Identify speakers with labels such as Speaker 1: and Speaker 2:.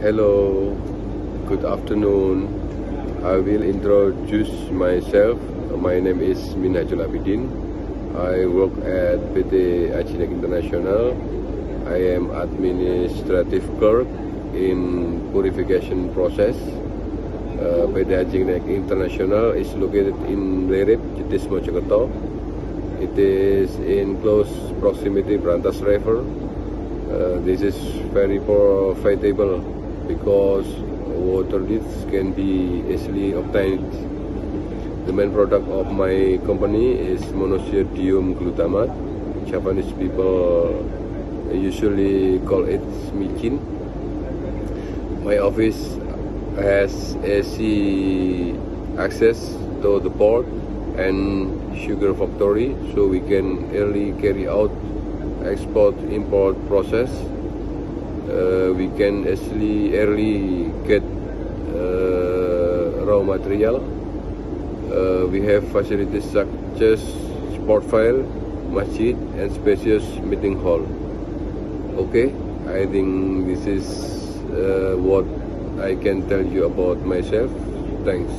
Speaker 1: Hello, good afternoon. I will introduce myself. My name is Minhajul. I work at PT Ajinomoto International. I am administrative clerk in purification process. PT Ajinomoto International is located in Lerip, Mojokerto. It is in close proximity Brantas River. This is very profitable because water leads can be easily obtained. The main product of my company is monosodium glutamate. Japanese people usually call it micin. My office has AC access to the port and sugar factory, so we can early carry out export-import process. We can early get raw material. We have facilities such as sport file, masjid, and spacious meeting hall. Okay, I think this is what I can tell you about myself. Thanks.